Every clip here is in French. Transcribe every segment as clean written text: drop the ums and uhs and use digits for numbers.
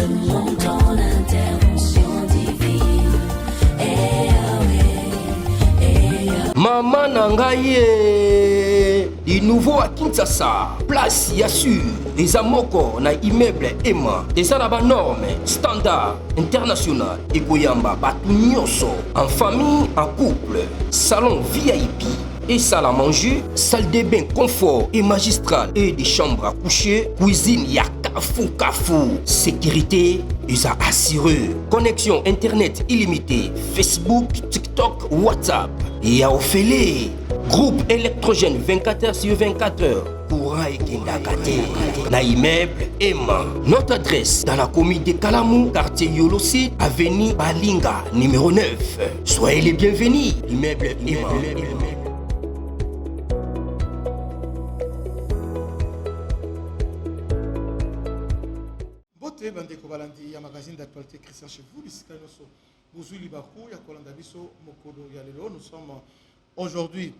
Selon ton intervention divine. Maman Nangaye, du nouveau à Kinshasa, place Yassur, des amoko na immeuble Emma, des arabes normes, standard, international, et Goyamba, Batunyoso, en famille, en couple, salon VIP. Et salle à manger, salle de bain confort et magistral et des chambres à coucher, cuisine Kafou. Sécurité, ils a assuré. Connexion internet illimitée, Facebook, TikTok, WhatsApp. Et à Ophélie, groupe électrogène 24h/24h. Courant et Kindakate. Na immeuble Emma. Notre adresse dans la commune de Kalamou, quartier Yolosi, avenue Balinga, numéro 9. Soyez les bienvenus. Immeuble Emma. Bandeko balandi ya magazine d'actualité Christian chez vous bisika noso buzuli baku ya kolanda biso mokolo ya lelo. Nous sommes aujourd'hui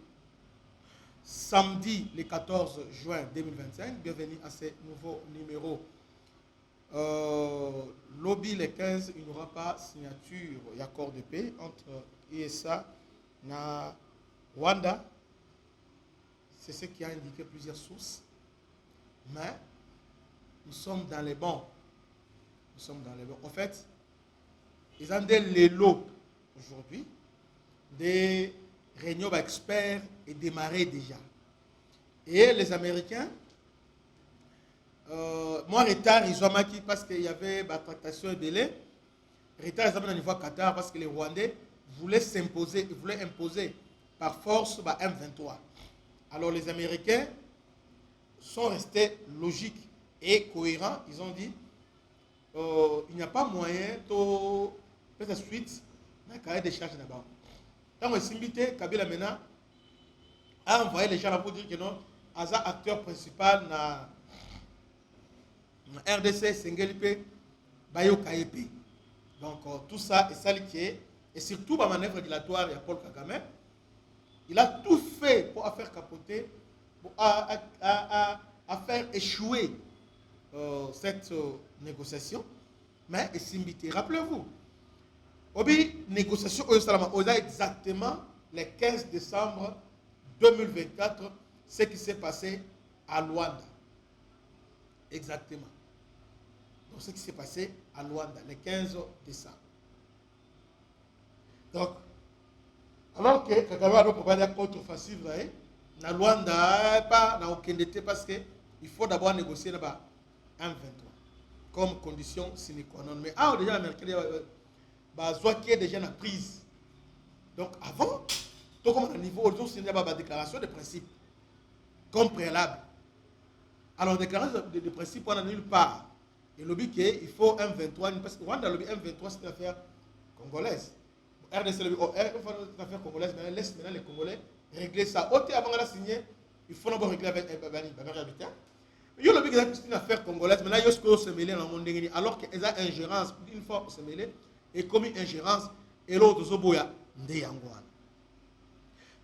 samedi le 14 juin 2025. Bienvenue à ce nouveau numéro. Lobby le 15, il n'y aura pas signature et accord de paix entre ISA et Rwanda. C'est ce qui a indiqué plusieurs sources. Mais nous sommes dans les bons. En fait, ils ont des lots aujourd'hui. Des réunions d'experts et démarré déjà. Et les Américains, moi, retard, ils ont marqué parce qu'il y avait la tractation et délai. Retard, ils ont au niveau Qatar parce que les Rwandais voulaient s'imposer, ils voulaient imposer par force M23. Alors les Américains sont restés logiques et cohérents. Ils ont dit il n'y a pas moyen de faire la suite dans le cahier des charges là-bas. Quand on s'est invité, Kabila maintenant a envoyé les gens là pour dire que non, Aza acteur principal na RDC, Sengelipe, Bayo Kayepe. Donc tout ça est saliqué et surtout la manœuvre dilatoire, il y a Paul Kagame. Il a tout fait pour faire capoter, pour faire échouer cette négociation, mais Simbité, rappelez-vous, Obi négociation au Salama, exactement le 15 décembre 2024, ce qui s'est passé à Luanda. Exactement. Donc ce qui s'est passé à Luanda, le 15 décembre. Donc, alors que Kagame a proposé une contre-offensive, na Luanda, pas na Okendete, parce qu'il faut d'abord négocier là-bas. 1,23 comme condition sine qua non. Mais déjà l'Américain qui est déjà la prise. Donc avant, tout comme à niveau aujourd'hui, c'est une déclaration de principe comme préalable. Alors déclaration de principe on n'a nulle part. Et le but il faut 1,23 parce que Rwanda le but 1,23 c'est une affaire congolaise. RDC le but c'est une affaire congolaise, mais laisse maintenant les Congolais régler ça. Avant de la signer, il faut d'abord régler avec les habitants. Il y a une affaire congolaise, maintenant il y a ce qu'on se mêle dans le monde, alors qu'il y a ingérence, une fois se mêler, et comme une ingérence, et l'autre zoboya, ndeyangwana.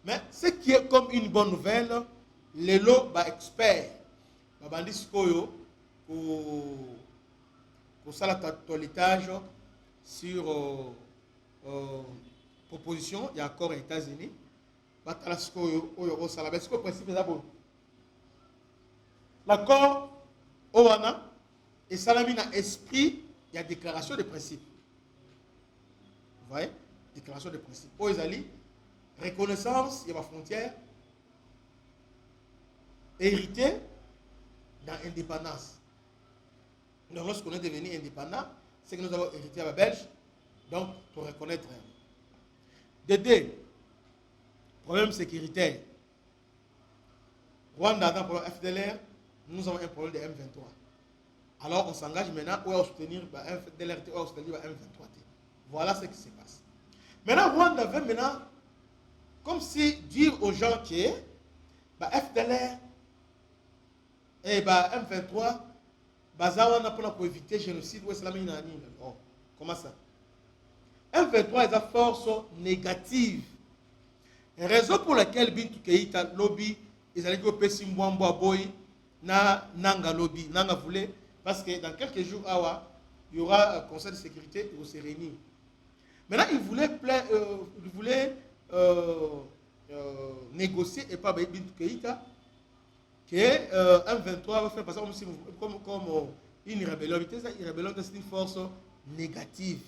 Mais ce qui est comme une bonne nouvelle, les lots experts, bandis koyo, pour ça la toilettage sur proposition, il y a encore aux États-Unis, batalaskoyo, au salabesco, principe d'abord. L'accord Owana et Salamina esprit, il y a déclaration de principe. Vous voyez? Déclaration de principe. Pour les alliés, reconnaissance, il y a ma frontière, hérité dans l'indépendance. Donc lorsqu'on est devenu indépendant, c'est que nous avons hérité à la Belge, donc pour reconnaître. Dédé, problème sécuritaire. Rwanda a un problème FDLR. Nous avons un problème de M23. Alors on s'engage maintenant à soutenir FDLR, à soutenir M23. Voilà ce qui se passe. Maintenant, Rwanda veut maintenant, comme si dire aux gens que FDLR et M23, pour éviter le génocide, comment ça? M23 est une force négative. Raison pour laquelle Bintou Keïta lobby, ils allaient au Pessimboambo Boy. Na nanga lobby nanga voulait parce que dans quelques jours il y aura un conseil de sécurité, il va se réunir. Maintenant, il voulait négocier et pas Bintou Keïta que M23 va faire passer comme une rébellion. Une rébellion, c'est une force négative.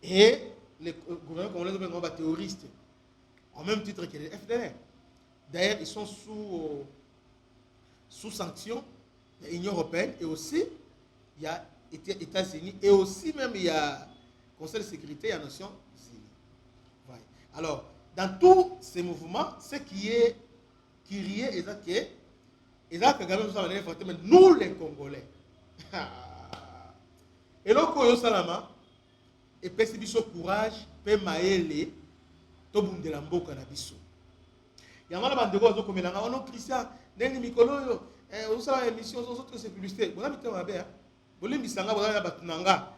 Et les gouvernements congolais sont des terroristes, au même titre que les FDLR. D'ailleurs, ils sont sous sanction de l'Union européenne et aussi il y a les États-Unis et aussi même il y a le Conseil de sécurité et les Nations Unies. Voilà. Alors, dans tous ces mouvements, ce qui est riait et que nous les Congolais. Et donc, il salama et puis biso courage, pe maele, to bundela mboka na biso. Yamala bandeko zo komelanga ono Christian, ndeni mikolo yo, osala émission aux autres c'est publicité. Bona mitema mabe, boli misanga bona na batunanga.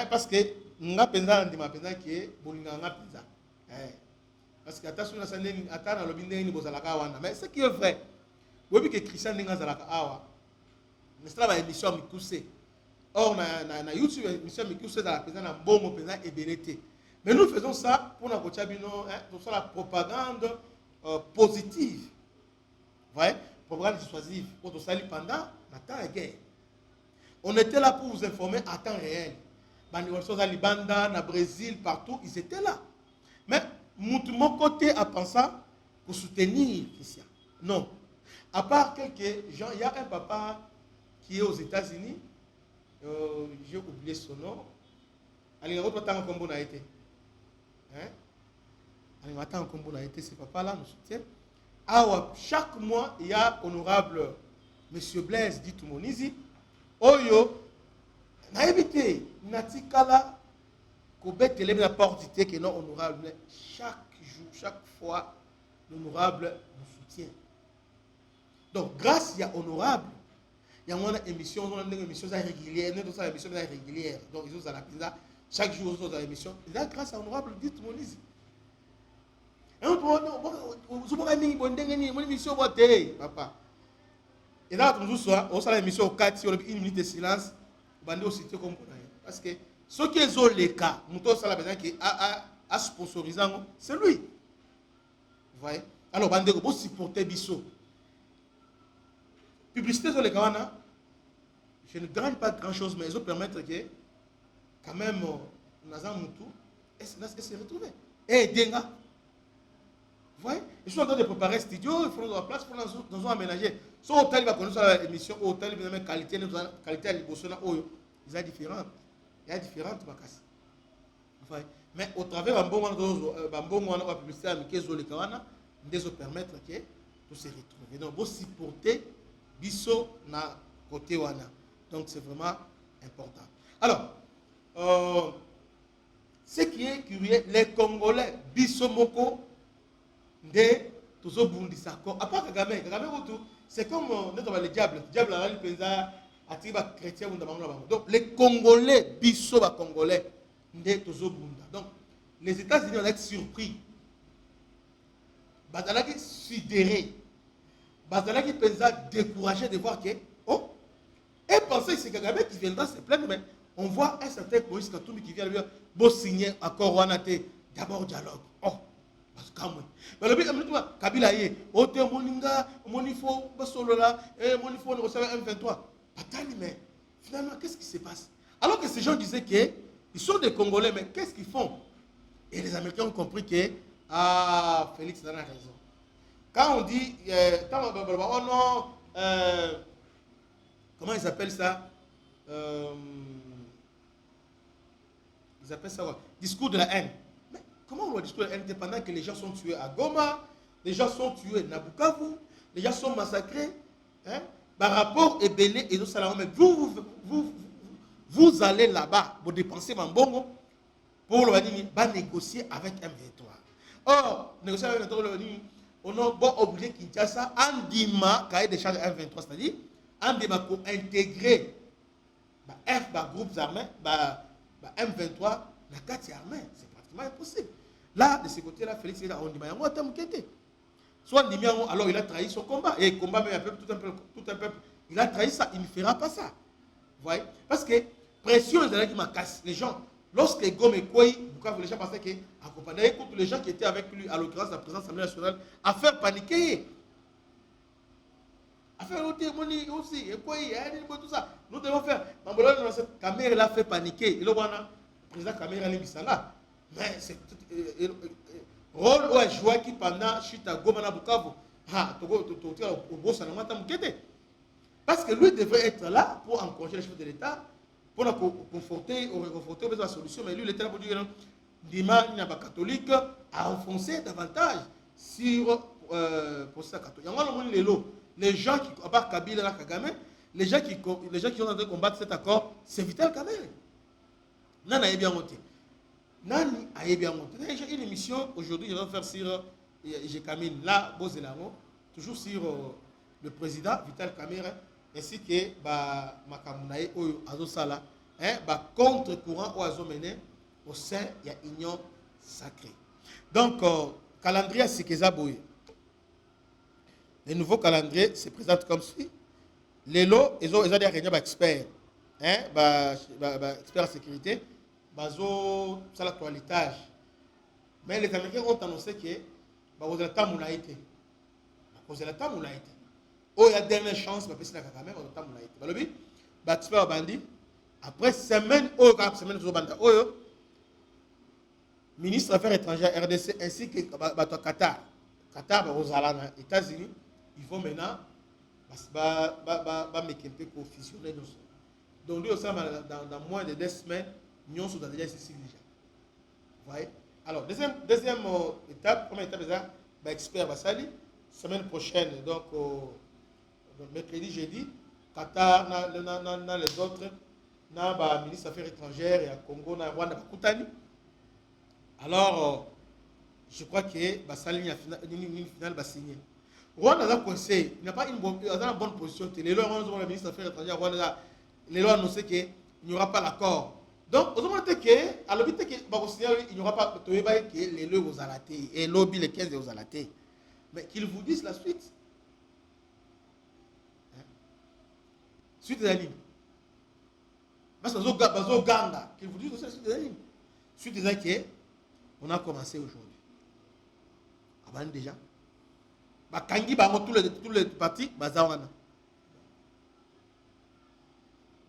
Parce que nga penza ndima penza ki bolinga nga penza. Parce que attention na sandeni atana lobi ndeni bozalaka wana. Mais ce qui est vrai, bobi que Christian ndinga zalaka awa. Nesla ba émission mikuse. Or, na YouTube, émission mikuse dans la penza na bongo penza et benete. Mais nous faisons ça pour la propagande positive. Vous voyez? Propagande dissuasive. Pour tout ça, pendant la temps de guerre. On était là pour vous informer à temps réel. Dans les Banda, dans le Brésil, partout, ils étaient là. Mais, mon côté a pensé pour soutenir Christian. Non. À part quelques gens, il y a un papa qui est aux États-Unis. J'ai oublié son nom. Allez, on va combo a été. Attends, comme on a été, ces papas-là nous soutiennent. Alors, chaque mois, il y a honorable Monsieur Blaise dit tout Monizi. Oyo, n'a évité, Natikala, Kobet, il a porté que non honorable. Chaque jour, chaque fois, l'honorable nous soutient. Donc, grâce à honorable, il y a une émission régulière, nous avons une émission régulière. Donc, ils ont la pizza. Chaque jour, ils ont une émission. Et là, grâce à honorable, dit tout Monizi. Papa. Et là, on a l'émission au 4, sur 1 minute de silence, parce que ceux qui ont les cas, qui a sponsorisé, c'est lui. Vous voyez? Alors, vous supportez Bisso. Publicité sur les Kawana, je ne gagne pas grand chose, mais ils ont permettre que, quand même, Nazan Moutou, et se retrouver. Et Denga. Vous voyez? Ils sont en train de préparer un studio, ils font la place pour nous aménager. Si on va connaître l'émission, on va la qualité de l'Ibosona, il y a différentes. Il y a différentes vacances. Mais au travers de la publicité avec les Kawana, ils nous permettre que tout se retrouve. Donc, vous supportez Bisso na côté Wana. Donc, c'est vraiment important. Alors, ce qui est curieux, les Congolais, Bisso Moko, de toujours bundisa ko à part Kagame c'est comme le diable a le penza atiba chrétien bunda bango bango. Donc les Congolais biso ba Congolais de toujours bunda. Donc les États-Unis ont été surpris, bazalaki sidéré, bazalaki penza découragé de voir que et penser que c'est Kagame qui viendra se plaindre, mais on voit un certain Moïse Katumbi qui vient lui beau signer accord wanate d'abord dialogue. Parce que Kabila y est, Ote Moninga, Monifo, Basolola, Monifo, on recevait M23. Mais finalement, qu'est-ce qui se passe? Alors que ces gens disaient qu'ils sont des Congolais, mais qu'est-ce qu'ils font? Et les Américains ont compris que, Félix en a raison. Quand on dit, oh non, comment ils appellent ça? Ils appellent ça quoi? Discours de la haine. Comment on va discuter pendant que les gens sont tués à Goma, les gens sont tués à Bukavu, les gens sont massacrés, par rapport à Belé et d'autres salariés. Vous allez là-bas, vous dépensez Mambongo pour négocier avec M23. Or, négocier avec M23, on a obligé Kinshasa, Andima, cahier des charges M23, c'est-à-dire, Andima pour intégrer groupes armés, M23, la carte armée. Impossible. Là, de ce côté-là, Félix est là, on dit, mais soit alors il a trahi son combat. Et combat, mais tout un peuple, il a trahi ça, il ne fera pas ça. voyez? Parce que pression, qui m'a cassé. Les gens, lorsque Gom et Kouy, les gens pensaient qu'il accompagnait tous les gens qui étaient avec lui, à l'occurrence la présidence de l'Assemblée nationale, à faire paniquer. À faire l'automoni aussi, et quoi, tout ça. Nous devons faire. Kamere l'a fait paniquer. Il a le président Kamere l'a mis là. Mais c'est rôle où il joué qui pendant Chita Gomana Bukavu. Parce que lui devrait être là pour encourager les chefs de l'État, pour conforter la solution. Mais lui, il était là pour dire Dima Naba catholique a enfoncé davantage sur procès catholique. Les gens qui, à part Kabila et Kagame, les gens qui sont en train de combattre cet accord, c'est Vital Kamerhe. Nani a bien monté. Nani a bien monté. J'ai une émission aujourd'hui, je vais faire sur Kamine, là, Bozelamo, toujours sur le président Vital Kamerhe, ainsi que Makamunaye ou Azosala, contre-courant ou Azomené au sein de l'Union sacrée. Donc, calendrier Sikeza Boye. Le nouveau calendrier se présente comme suit. Les lots, ils ont des experts. Experts en sécurité. Ils ont la toilettage. Mais les Américains ont annoncé que vous avez temps moulaïté. Vous avez temps moulaïté. Oh, il y a dernière chance, mais c'est quand même vous avez temps moulaïté. Expert bandit. Après semaine, ministre des Affaires étrangères RDC ainsi que Qatar. Qatar, aux États-Unis. Il faut maintenant fusionner. Donc, dans moins de 2 semaines, nous sommes déjà ici déjà. Vous voyez? Alors, deuxième étape, première étape déjà, expert Bassali. Semaine prochaine, donc mercredi, jeudi, Qatar, les autres, ministre des Affaires étrangères et à Congo, Rwanda, Kutani. Alors, je crois que Bassali a une finale va signer. Rwanda a conseil, il n'a pas une bonne position. Les lois, le ministre des Affaires étrangères, Rwanda, les lois annoncent qu'il n'y aura pas l'accord. Donc, on a dit qu'à l'hôpital, il n'y aura pas que les lois aux alatés et lobby les 15 aux alatés. Mais qu'ils vous disent la suite. Suite des animes. Parce que qu'ils vous disent aussi la suite des animes. Suite des animes, on a commencé aujourd'hui. Avant déjà. Kangi tous les partis bazawana.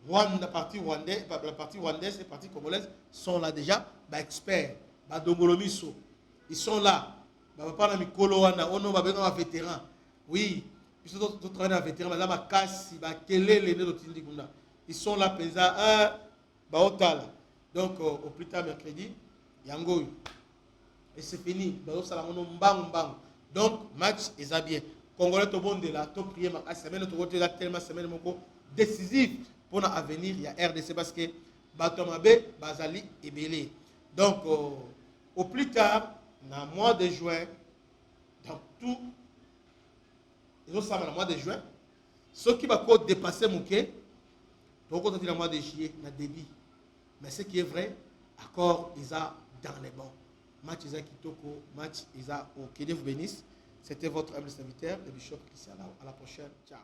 La partie rwandaise, les partis congolaises sont là déjà, experts, Dongolomiso. Ils sont là. Papa Mikolo wana, ono ba vétéran. Oui, ils sont tous traînés vétérans, là ma casse, ils sont là pesa baotala. Donc au plus tard mercredi, yango. Et c'est fini. Donc, match est bien. Congolais, tout le monde est là. Tout prier, ma semaine, tout le monde tellement semaine décisive pour l'avenir. Il y a RDC parce que Batomabe, Bazali et Belé. Donc, au plus tard, dans le mois de juin, dans tout, ils ont ça dans le mois de juin. Ceux qui vont dépasser mon quai, donc on dans le mois de juillet, dans le débit. Mais ce qui est vrai, accord, ils ont dans les bons. Match Isa Kitoko, match Isa au Dieu vous bénisse. C'était votre humble serviteur, le bishop Christian. À la prochaine. Ciao.